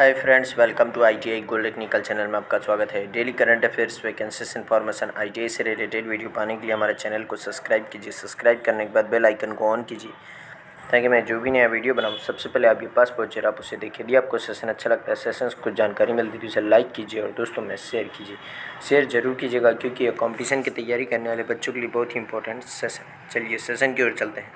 Hi friends, welcome to ITI gold technical channel में आपका स्वागत है। Daily current affairs, vacancies information, ITI से रिलेटेड वीडियो पाने के लिए हमारे चैनल को सब्सक्राइब कीजिए। सब्सक्राइब करने के बाद बेल आइकन को ऑन कीजिए ताकि मैं जो भी नया वीडियो बनाऊँ सबसे पहले आपके पास पहुँचे, आप उसे देखिए। यदि आपको सेशन अच्छा लगता है, सेशन से कुछ जानकारी मिलती है तो इसे लाइक कीजिए और दोस्तों में शेयर कीजिए। शेयर जरूर कीजिएगा क्योंकि ये कॉम्पिटिशन की तैयारी करने वाले बच्चों के लिए बहुत ही इंपॉर्टेंट सेशन है। चलिए सेशन की ओर चलते हैं।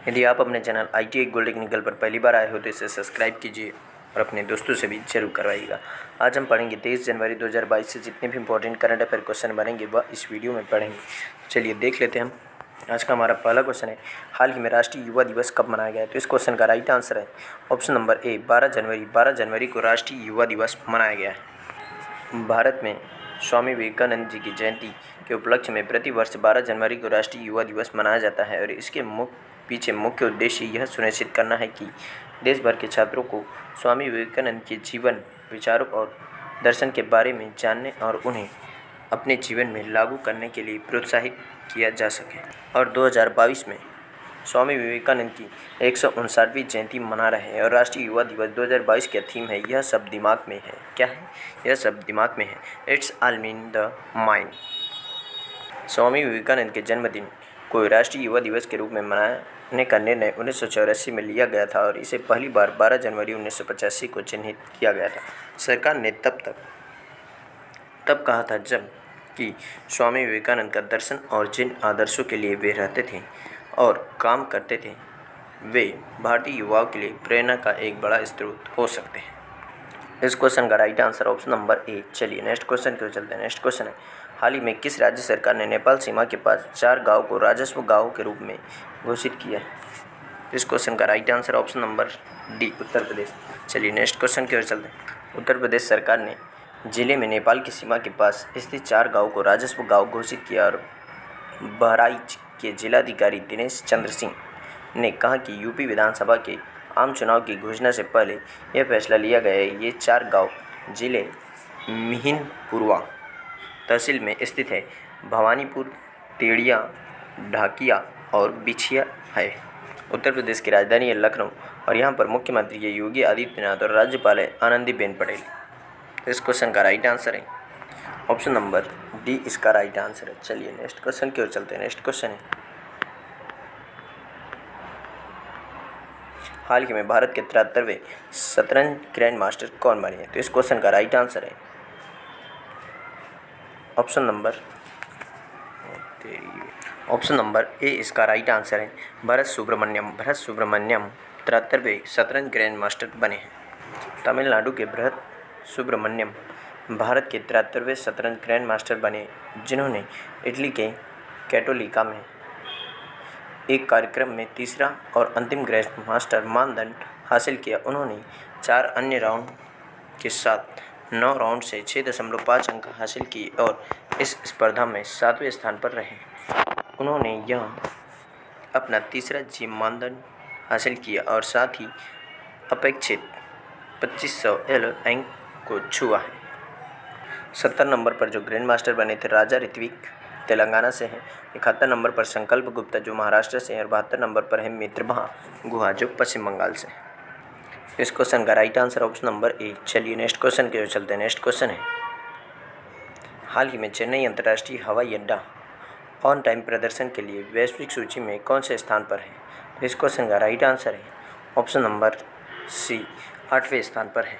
यदि आप अपने चैनल ITI गोल्ड टेक्निकल पर पहली बार आए हो तो इसे सब्सक्राइब कीजिए और अपने दोस्तों से भी जरूर करवाइएगा। आज हम पढ़ेंगे 23 जनवरी 2022 से जितने भी इंपॉर्टेंट करंट अफेयर क्वेश्चन बनेंगे वह इस वीडियो में पढ़ेंगे। चलिए देख लेते हैं हम। आज का हमारा पहला क्वेश्चन है, हाल ही में राष्ट्रीय युवा दिवस कब मनाया गया है? तो इस क्वेश्चन का राइट आंसर है ऑप्शन नंबर ए 12 जनवरी को राष्ट्रीय युवा दिवस मनाया गया है। भारत में स्वामी विवेकानंद जी की जयंती के उपलक्ष्य में प्रति वर्ष 12 जनवरी को राष्ट्रीय युवा दिवस मनाया जाता है और इसके पीछे मुख्य उद्देश्य यह सुनिश्चित करना है कि देश भर के छात्रों को स्वामी विवेकानंद के जीवन, विचारों और दर्शन के बारे में जानने और उन्हें अपने जीवन में लागू करने के लिए प्रोत्साहित किया जा सके। और 2022 में स्वामी विवेकानंद की 159वीं जयंती मना रहे हैं और राष्ट्रीय युवा दिवस 2022 का थीम है यह सब दिमाग में है। क्या है? यह सब दिमाग में है। It's all in the mind. Swami Vivekananda के जन्मदिन को राष्ट्रीय युवा दिवस के रूप में मनाने का निर्णय 1984 में लिया गया था और इसे पहली बार 12 जनवरी 1985 को चिन्हित किया गया था। सरकार ने तब कहा था जब कि स्वामी विवेकानंद का दर्शन और जिन आदर्शों के लिए वे रहते थे और काम करते थे वे भारतीय युवाओं के लिए प्रेरणा का एक बड़ा स्रोत हो सकते हैं। इस क्वेश्चन का right answer option number A. चलिए नेक्स्ट क्वेश्चन की ओर चलते हैं। नेक्स्ट क्वेश्चन है, हाल ही में किस राज्य सरकार ने नेपाल सीमा के पास 4 गाँव को राजस्व गाँव के रूप में घोषित किया है? इस क्वेश्चन का right answer option number D, Uttar Pradesh. चलिए नेक्स्ट क्वेश्चन की ओर चलते हैं। उत्तर प्रदेश सरकार ने जिले में नेपाल की सीमा के पास स्थित 4 गाँव को राजस्व गाँव घोषित किया और बहराइच के जिलाधिकारी दिनेश चंद्र सिंह ने कहा कि यूपी विधानसभा के आम चुनाव की घोषणा से पहले यह फैसला लिया गया है। ये 4 गाँव जिले मिहिनपुरवा तहसील में स्थित है। भवानीपुर, तेड़िया, ढाकिया और बिछिया है। उत्तर प्रदेश की राजधानी है लखनऊ और यहाँ पर मुख्यमंत्री है योगी आदित्यनाथ और राज्यपाल है आनंदीबेन पटेल। इस क्वेश्चन का राइट आंसर है ऑप्शन नंबर डी, इसका राइट आंसर है। चलिए नेक्स्ट क्वेश्चन की ओर चलते हैं। नेक्स्ट क्वेश्चन है, हाल ही में भारत के 73वें शतरंज ग्रैंड मास्टर कौन बने हैं? तो इस क्वेश्चन का राइट आंसर है ऑप्शन नंबर ए, इसका राइट आंसर है भरत सुब्रमण्यम। भरत सुब्रमण्यम 73वें शतरंज ग्रैंड मास्टर बने हैं। तमिलनाडु के भरत सुब्रमण्यम भारत के 73वें शतरंज ग्रैंड मास्टर बने जिन्होंने इटली के कैटोलिका में एक कार्यक्रम में तीसरा और अंतिम ग्रैंड मास्टर मानदंड हासिल किया। उन्होंने 4 अन्य राउंड के साथ 9 राउंड से 6.5 अंक हासिल किए और इस स्पर्धा में 7वें स्थान पर रहे। उन्होंने यह अपना तीसरा जी मानदंड हासिल किया और साथ ही अपेक्षित 2500 अंक को छुआ है। 70 नंबर पर जो ग्रैंड मास्टर बने थे राजा ऋत्विक तेलंगाना से हैं। 71 नंबर पर संकल्प गुप्ता जो महाराष्ट्र से हैं और 72 नंबर पर है मित्रभा गुहा जो पश्चिम बंगाल से। इस क्वेश्चन का right answer option number A. चलिए नेक्स्ट क्वेश्चन की ओर चलते हैं। नेक्स्ट क्वेश्चन है, हाल ही में चेन्नई अंतर्राष्ट्रीय हवाई अड्डा ऑन टाइम प्रदर्शन के लिए वैश्विक सूची में कौन से स्थान पर है? तो इस क्वेश्चन का राइट आंसर है ऑप्शन नंबर सी, 8वें स्थान पर है।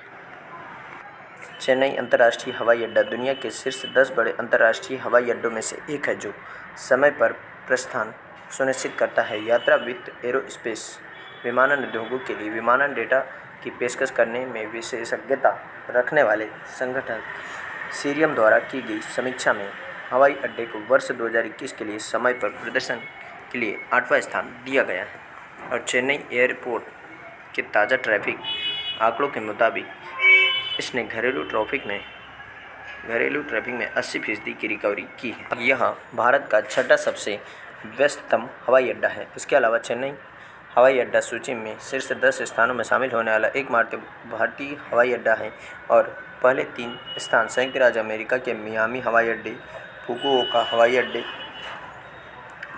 चेन्नई अंतर्राष्ट्रीय हवाई अड्डा दुनिया के शीर्ष 10 बड़े अंतर्राष्ट्रीय हवाई अड्डों में से एक है जो समय पर प्रस्थान सुनिश्चित करता है। यात्रा वित्त, एरोस्पेस, विमानन उद्योगों के लिए विमानन डेटा की पेशकश करने में विशेषज्ञता रखने वाले संगठन सीरियम द्वारा की गई समीक्षा में हवाई अड्डे को वर्ष 2021 के लिए समय पर प्रदर्शन के लिए 8वां स्थान दिया गया है। और चेन्नई एयरपोर्ट के ताज़ा ट्रैफिक आंकड़ों के मुताबिक इसने घरेलू ट्रैफिक में 80% की रिकवरी की है। यह भारत का 6ठा सबसे व्यस्ततम हवाई अड्डा है। इसके अलावा चेन्नई हवाई अड्डा सूची में शीर्ष 10 स्थानों में शामिल होने वाला एकमात्र भारतीय हवाई अड्डा है और पहले 3 स्थान संयुक्त राज्य अमेरिका के मियामी हवाई अड्डे, फुकुओका हवाई अड्डे,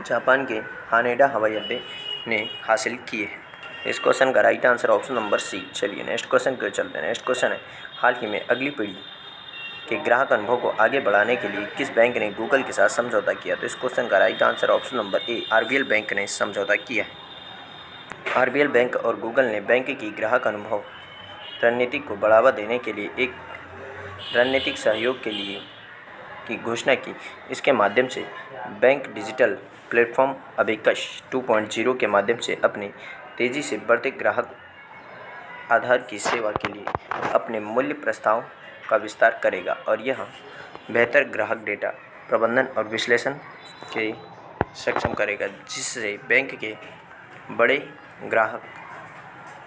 जापान के हानेडा हवाई अड्डे ने हासिल किए हैं। इस क्वेश्चन का right answer option number C. चलिए नेक्स्ट क्वेश्चन को चलते हैं। नेक्स्ट क्वेश्चन है, हाल ही में अगली पीढ़ी के ग्राहक अनुभव को आगे बढ़ाने के लिए किस बैंक ने गूगल के साथ समझौता किया? तो इस क्वेश्चन का right answer option number A, RBL bank ने समझौता किया है। आरबीएल बैंक और गूगल ने बैंक की ग्राहक अनुभव रणनीति को बढ़ावा देने के लिए एक रणनीतिक सहयोग के लिए की घोषणा की। इसके माध्यम से बैंक डिजिटल प्लेटफॉर्म अबेकस 2.0 के माध्यम से अपने तेज़ी से बढ़ते ग्राहक आधार की सेवा के लिए अपने मूल्य प्रस्ताव का विस्तार करेगा और यह बेहतर ग्राहक डेटा प्रबंधन और विश्लेषण के सक्षम करेगा, जिससे बैंक के बड़े ग्राहक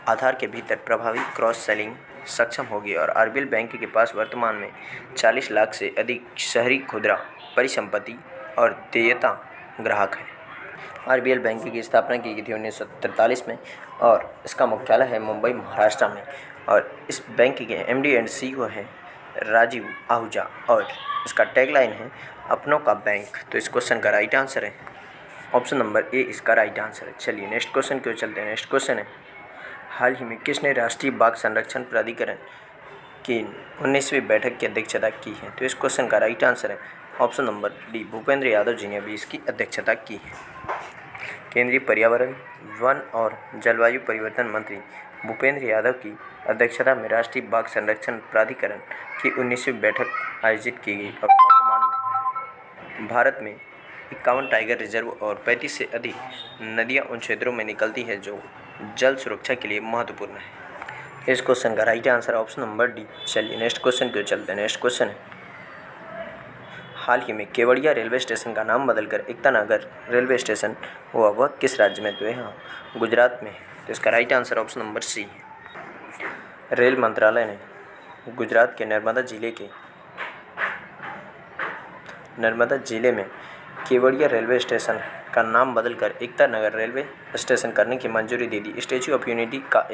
आधार के भीतर प्रभावी क्रॉस सेलिंग सक्षम होगी। और आरबीएल बैंक के पास वर्तमान में 40 लाख से अधिक शहरी खुदरा परिसंपत्ति और देयता ग्राहक हैं। आरबीएल बैंक की स्थापना की गई थी 1943 में और इसका मुख्यालय है मुंबई, महाराष्ट्र में। और इस बैंक के एमडी एंड सीईओ हैं राजीव आहूजा और इसका टैगलाइन है अपनों का बैंक। तो इस क्वेश्चन का राइट आंसर है ऑप्शन नंबर ए, इसका राइट आंसर है। चलिए नेक्स्ट क्वेश्चन क्यों चलते हैं। नेक्स्ट क्वेश्चन है, हाल ही में किसने राष्ट्रीय बाघ संरक्षण प्राधिकरण की 19वीं बैठक की अध्यक्षता की है? तो इस क्वेश्चन का राइट आंसर है option number D, Bhupendra Yadav ji ने भी इसकी अध्यक्षता की है। केंद्रीय पर्यावरण, वन और जलवायु परिवर्तन मंत्री भूपेंद्र यादव की अध्यक्षता में राष्ट्रीय बाघ संरक्षण प्राधिकरण की 19वीं बैठक आयोजित की गई। और वर्तमान में भारत में 51 टाइगर रिजर्व और 35 से अधिक नदियां उन क्षेत्रों में निकलती हैं जो जल सुरक्षा के लिए महत्वपूर्ण है। इस क्वेश्चन का right answer option number D. चलिए नेक्स्ट क्वेश्चन क्यों चलते हैं। नेक्स्ट क्वेश्चन है, हाल ही में केवड़िया रेलवे स्टेशन का नाम बदलकर एकता नगर रेलवे स्टेशन हुआ, वह किस राज्य में? तो यहाँ गुजरात में है। तो इसका right answer option number C है। रेल मंत्रालय ने गुजरात के नर्मदा जिले में केवड़िया रेलवे स्टेशन का नाम बदलकर एकता नगर रेलवे स्टेशन करने की मंजूरी दे दी। स्टैच्यू ऑफ यूनिटी का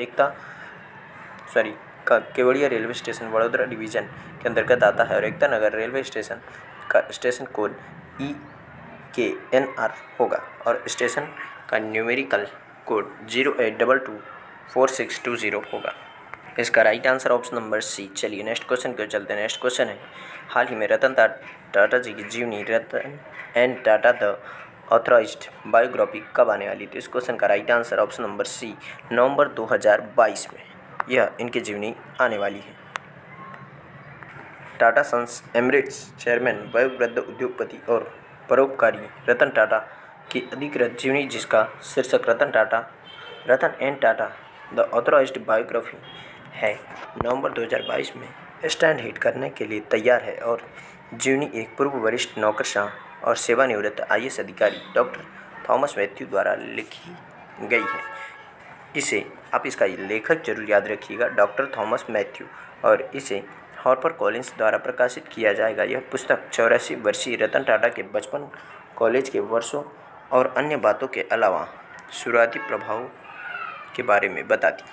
Kevadia railway station Vadodara division के अंतर्गत आता है और एकता नगर रेलवे स्टेशन का स्टेशन कोड EKNR होगा और स्टेशन का न्यूमेरिकल कोड 08224620 होगा। इसका right answer option number C. चलिए नेक्स्ट क्वेश्चन क्यों चलते हैं। नेक्स्ट क्वेश्चन है, हाल ही में रतन टाटा जी की जीवनी Ratan and Tata the authorised biography कब आने वाली? तो इस क्वेश्चन का right answer option number C, November 2022 में यह इनकी जीवनी आने वाली है। टाटा सन्स एमिरेट्स चेयरमैन वयोवृद्ध उद्योगपति और परोपकारी रतन टाटा की अधिकृत जीवनी, जिसका शीर्षक Ratan and Tata the authorised biography है, नवंबर 2022 में स्टैंड हिट करने के लिए तैयार है। और जीवनी एक पूर्व वरिष्ठ नौकरशाह और सेवानिवृत्त IAS अधिकारी डॉक्टर थॉमस मैथ्यू द्वारा लिखी गई है। इसे आप इसका लेखक जरूर याद रखिएगा, डॉक्टर थॉमस मैथ्यू, और इसे हार्पर कॉलिन्स द्वारा प्रकाशित किया जाएगा। यह पुस्तक 84 वर्षीय रतन टाटा के बचपन, कॉलेज के वर्षों और अन्य बातों के अलावा शुरुआती प्रभाव के बारे में बताती है।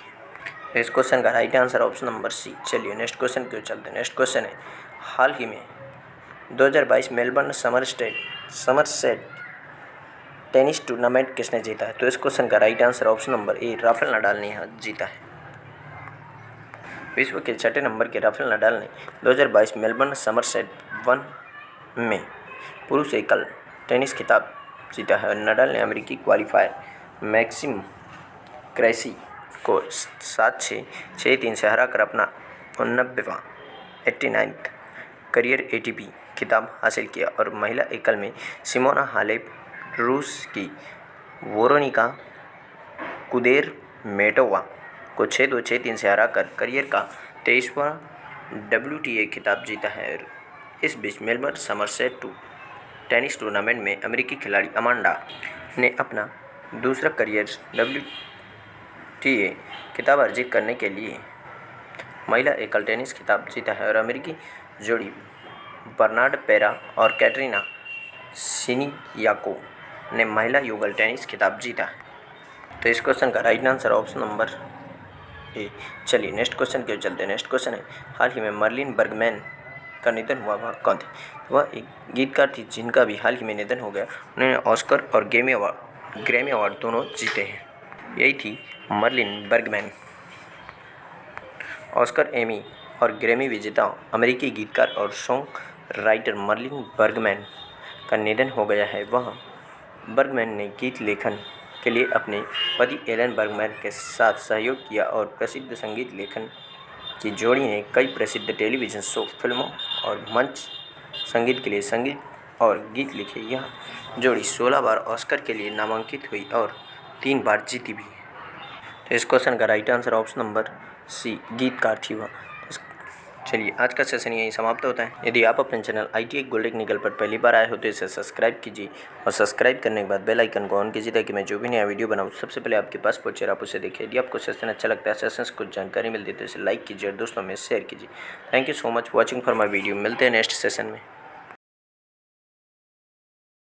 इस क्वेश्चन का right answer option number C. चलिए नेक्स्ट क्वेश्चन क्यों चलते हैं। नेक्स्ट क्वेश्चन है, हाल ही में 2022 मेलबर्न समरसेट टेनिस टूर्नामेंट किसने जीता है? तो इस क्वेश्चन का right answer option number A, Rafael Nadal ने यह जीता है। विश्व के 6ठे नंबर के राफेल नडाल ने 2022 मेलबर्न समरसेट 1 में पुरुष एकल टेनिस खिताब जीता है। और नडाल ने अमेरिकी क्वालिफायर मैक्सिम क्रेसी को 7-6, 6-3 से हराकर अपना 89वां करियर ATP खिताब हासिल किया। और महिला एकल में सिमोना हालेप रूस की वोरोनिका कुदेरमेटोवा को 6-2, 6-3 से हराकर करियर का 23वां WTA खिताब जीता है। इस बीच मेलबर्न समरसेट टेनिस टूर्नामेंट में अमेरिकी खिलाड़ी अमांडा ने अपना दूसरा करियर WTA खिताब अर्जित करने के लिए महिला एकल टेनिस खिताब जीता है। और अमेरिकी जोड़ी बर्नार्ड पेरा और कैटरीना सिनियाको ने महिला युगल टेनिस खिताब जीता है। तो इस क्वेश्चन का right answer option number A. चलिए नेक्स्ट क्वेश्चन क्यों चलते हैं। नेक्स्ट क्वेश्चन है, हाल ही में मर्लिन बर्गमैन का निधन हुआ, वह कौन थे? वह एक गीतकार थी जिनका भी हाल ही में निधन हो गया। उन्होंने ऑस्कर और ग्रैमी अवार्ड दोनों जीते हैं। यही थी मर्लिन बर्गमैन। ऑस्कर, एमी और ग्रैमी विजेता अमेरिकी गीतकार और सॉन्ग राइटर मर्लिन बर्गमैन का निधन हो गया है। वह बर्गमैन ने गीत लेखन के लिए अपने पति एलन बर्गमैन के साथ सहयोग किया और प्रसिद्ध संगीत लेखन की जोड़ी ने कई प्रसिद्ध टेलीविज़न शो, फिल्मों और मंच संगीत के लिए संगीत और गीत लिखे। यह जोड़ी 16 बार ऑस्कर के लिए नामांकित हुई और 3 बार जीती भी। तो इस क्वेश्चन का right answer option number C, गीतकार थी वह। चलिए, आज का सेशन यहीं समाप्त होता है। यदि आप अपने चैनल ITI गोल्ड टेक्निकल पर पहली बार आए हो तो इसे सब्सक्राइब कीजिए और सब्सक्राइब करने के बाद बेल आइकन को ऑन कीजिए ताकि मैं जो भी नया वीडियो बनाऊँ सबसे पहले आपके पास पहुंचे और आप उसे देखिए। यदि आपको सेशन अच्छा लगता है, सेशन से कुछ जानकारी मिलती है तो इसे लाइक कीजिए और दोस्तों में शेयर कीजिए। Thank you so much watching for my video. मिलते हैं नेक्स्ट सेशन में।